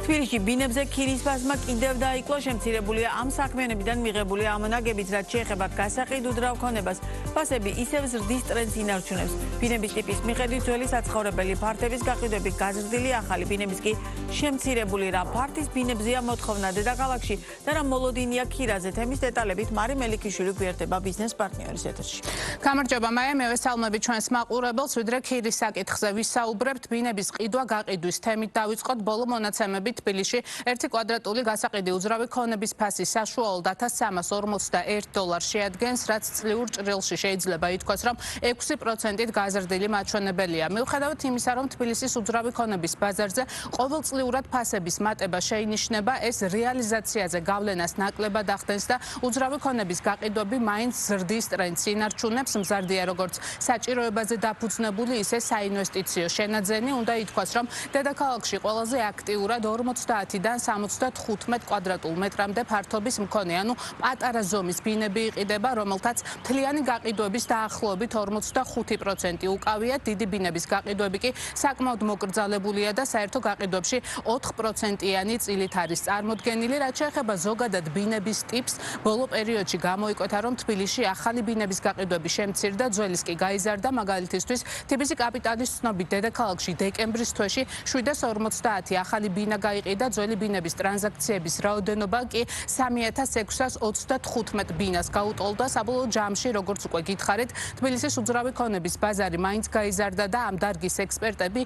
თბილისში ბინებზე ქირის ფასმა კიდევ დაიკლო, შემცირებულია ამ საქმიანობიდან მიღებული ამონაგებიც, რაც შეეხება გასაყიდ უძრავ ქონებას. ფასები ისევ ზრდის ტრენდს ინარჩუნებს. ბინების ტიპის მიხედვით ძველი საცხოვრებელი ფართების გაყიდვები გაზრდილი, ახალი ბინების კი შემცირებული. რა ფართის ბინებზეა მოთხოვნა დედაქალაქში და რა მოლოდინია ქირაზე? თემის დეტალებით მარი მელიქიშვილი გვერდება ბიზნეს პარტნიორის ეთერში. გამარჯობა, მაია, მევესალმები ჩვენს მაყურებელს, ვიდრე ქირის საკითხზე ვისაუბრებთ, ბინების ყიდვა გაყიდვის თემით დავიწყოთ. ბოლო მონაცემებით თბილისში 1 კვადრატული გასაყიდი უძრავი ქონების ფასი საშუალოდ $1341 შეადგენს, რაც წლიურ ჭრილში შეიძლება ითქვას, რომ 6%-ით გაზრდილი მაჩვენებელია. მიუხედავად იმისა, რომ თბილისის უძრავი ქონების ბაზარზე ყოველწლიურად ფასების მატება შეინიშნება, ეს რეალიზაციაზე გავლენას ნაკლებად ახდენს და უძრავი ქონების გაყიდვები მაინც ზრდის ტრენდს ინარჩუნებს. მზარდია როგორც საჭიროებაზე დაფუძნებული, ისე საინვესტიციო შენაძენი. უნდა ითქვას, რომ დედაქალაქში ყველაზე აქტიურად 50-დან 75 კვადრატულ მეტრამდე ფართობის მქონე, ანუ პატარა ზომის ბინები იყიდება, რომელთაც მთლიანი გაყიდვების დაახლოებით 45% უკავია. დიდი ბინების გაყიდვები კი საკმაოდ მოკრძალებულია და საერთო გაყიდვებში 4%-იანი წილით არის წარმოდგენილი. რაც შეეხება ზოგადად ბინების ტიპს, ბოლო პერიოდში გამოიკვეთა, რომ თბილისში ახალი ბინების გაყიდვები შემცირდა, ძველის კი გაიზარდა. მაგალითისთვის, თბილისი კაპიტალის ცნობით დედაქალაქში დეკემბრის თვეში 750 ახალი ბინა გაიყიდა, ძველი ბინების ტრანზაქციების რაოდენობა კი 3635 ბინას გაუტოლდა. საბოლოო ჯამში, როგორც უკვე გითხარით, თბილისის უძრავი ქონების ბაზარი მაინც გაიზარდა და ამ დარგის ექსპერტები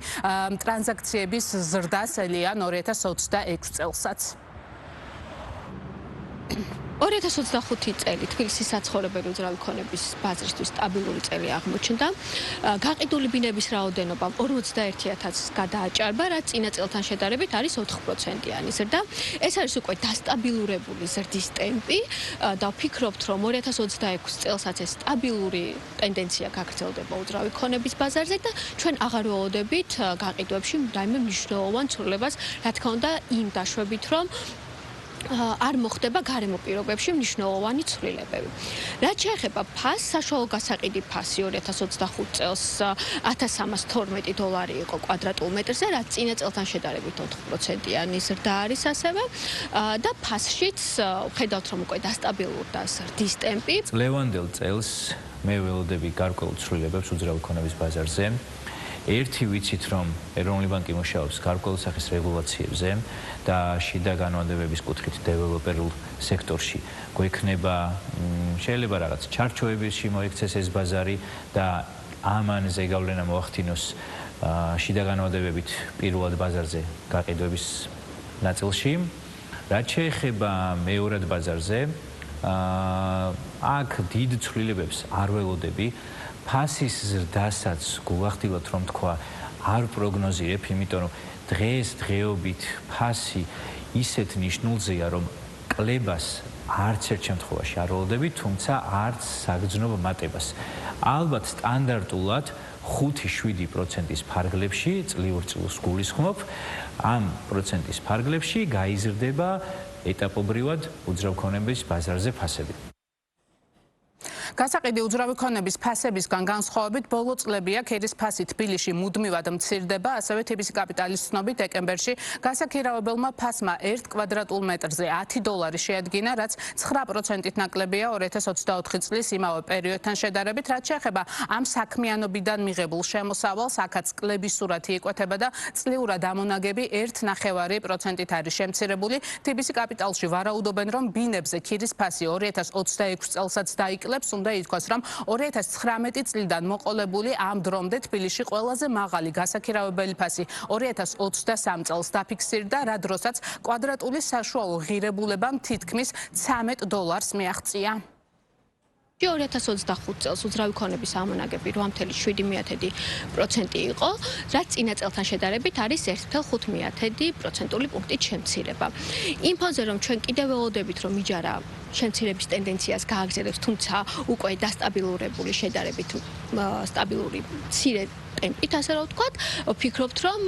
ტრანზაქციების ზრდას ელიან 2026 წელსაც. 2025 წელი თბილისის საცხოვრებელი უძრავი ქონების ბაზრისთვის სტაბილური წელი აღმოჩნდა. გაყიდული ბინების რაოდენობა 41000-ს გადააჭარბა, რაც წინა წელთან შედარებით არის 4%-იანი ზრდა. ეს არის უკვე დასტაბილურებული ზრდის ტემპი და ვფიქრობთ, რომ 2026 წელსაც ეს სტაბილური ტენდენცია გაგრძელდება უძრავი ქონების ბაზარზე და ჩვენ აღარ ველოდებით გაყიდვებში რაიმე მნიშვნელოვან ცვლილებას, რა თქმა უნდა, იმ დაშვებით, რომ არ მოხდება გარემო პირობებში მნიშვნელოვანი ცვლილებები. რაც შეეხება ფასს, საშუალო გასაყიდი ფასი 2025 წელს $1312 იყო კვადრატულ მეტრზე, რაც წინა წელთან შედარებით 4%-იანი ზრდა არის ასევე და ფასშიც ხედავთ, რომ უკვე დასტაბილურდა ზრდის ტემპი. წლევანდელ წელს მე ველოდები გარკვეულ ცვლილებებს უძრავი ქონების ბაზარზე. ერთი ვიცით, რომ ეროვნული ბანკი მუშაობს გარკვეულ სახის რეგულაციებზე და შიდა განვადებების კუთხით დეველოპერულ სექტორში გვექნება შეიძლება რაღაც ჩარჩოებებში მოიქცეს ეს ბაზარი და ამან ზეგავლენა მოახდინოს შიდა განვადებებით პირველად ბაზარზე გაყიდვების ნაწილში. რაც შეეხება მეორად ბაზარზე, აქ დიდ ცვლილებებს არ ველოდები. ფასის ზრდასაც გულახდილად რომ თქვა არ პროგნოზირებ, იმიტომ რომ დღესდღეობით ფასი ისეთ ნიშნულზეა, რომ კლებას არც ერთ შემთხვევაში არ ველოდები, თუმცა არც საგრძნობ მატებას. ალბათ სტანდარტულად 5-7%-ის ფარგლებში წლიურ წილს გულისხმობ, ამ პროცენტის ფარგლებში გაიზრდება ეტაპობრივად უძრავ ქონების ბაზარზე ფასები. გასაყიდი უძრავი ქონების ფასებისგან განსხვავებით, ბოლო წლებია ქირის ფასი თბილისში მუდმივად მცირდება, ასევე თბილისი კაპიტალის ცნობით დეკემბერში გასაქირავებელმა ფასმა 1 კვადრატულ მეტრზე $10 შეადგინა, რაც 9%-ით ნაკლებია 2024 წლის იმავე პერიოდთან შედარებით. რაც შეეხება ამ საქმიანობიდან მიღებულ შემოსავალს, აქაც კლების სურათი იკვეთება და წლიურად ამონაგები 1,9%-ით არის შემცირებული. თბილისი კაპიტალში ვარაუდობენ, რომ ბინებზე ქირის ფასი 2026 წელსაც დაიკლებს. უნდა ითქვას, რომ 2019 წლიდან მოყოლებული ამ დრომდე თბილისში ყველაზე მაღალი გასაქირავებელი ფასი 2023 წელს დაფიქსირდა, რა დროსაც კვადრატული საშუალო ღირებულებამ თითქმის $13 მიაღწია. 2025 წელს უძრავი ქონების ამონაგები 8,7% იყო, რაც წინა წელთან შედარებით არის 1,5% პროცენტული პუნქტით შემცირება. იმ ფონზე რომ ჩვენ კიდევ ველოდებით რომ იჯარა შემცირების ტენდენციას გააგრძელებს, თუმცა უკვე დასტაბილურებული შედარებით სტაბილური მცირე ტემპით, ასე რომ ვთქვათ, ვფიქრობთ, რომ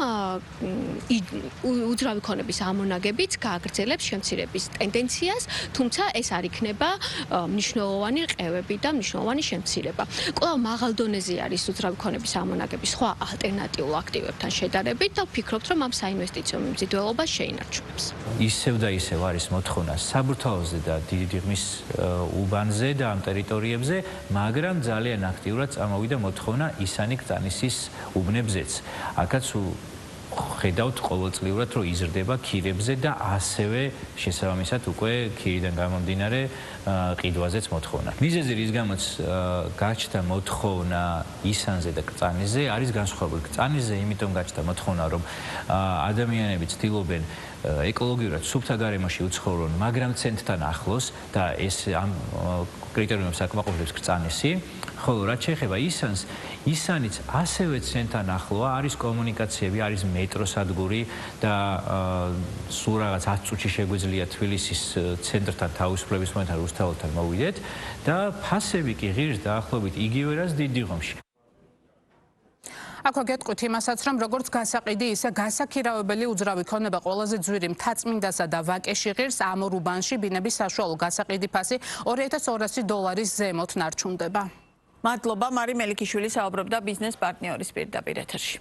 უძრავი ქონების ამონაგებიც გააგრძელებს შემცირების ტენდენციას, თუმცა ეს არ იქნება მნიშვნელოვანი რყევები და მნიშვნელოვანი შემცირება. კვლავ მაღალ დონეზე არის უძრავი ქონების ამონაგების სხვა ალტერნატიულ აქტივებთან შედარებით და ვფიქრობთ, რომ ამ საინვესტიციო მიმზიდველობას შეინარჩუნებს. ისევ და ისევ არის მოთხოვნა საბურთალოზე და დიდი ღმის უბანზე და ამ ტერიტორიებზე, მაგრამ ძალიან აქტიურად წამოვიდა მოთხოვნა ისანი-კრწანისის უბნებზეც. აქაც ხედავთ ყოველწლიურად, რომ იზრდება ქირებზე და ასევე შესაბამისად უკვე ქირიდან გამომდინარე ყიდვაზეც მოთხოვნა. მიზეზი რის გამოც გაჩნდა მოთხოვნა ისანზე და კრწანისზე არის განსხვავებული. კრწანისზე იმიტომ გაჩნდა მოთხოვნა, რომ ადამიანები ცდილობენ ეკოლოგიურად სუფთა გარემოში უცხოვრონ, მაგრამ ცენტრთან ახლოს და ეს ამ კრიტერიუმებს აკმაყოფილებს კრწანისი, ხოლო რაც შეეხება ისანს, ისანიც ასევე ცენტრთან ახლოა, არის კომუნიკაციები, არის მეტროსადგური და სულ რაღაც 10 წუთში შეგვიძლია თბილისის ცენტრთან თავისუფლების მომენტთან რუსთაველთან მოვიდეთ და ფასები კი ღირს დაახლოებით იგივე რაც დიდიღომში. აქვე გეტყვით იმასაც, რომ როგორც გასაყიდი, ისე გასაქირავებელი უძრავი ქონება ყველაზე ძვირი მთაწმინდასა და ვაკეში ღირს ამ ორ უბანში ბინების საშუალო გასაყიდი ფასი $2200 ზემოთ ნარჩუნდება. მადლობა, მარი მელიქიშვილი საუბრობდა ბიზნეს პარტნიორის პირდაპირ ეთერში.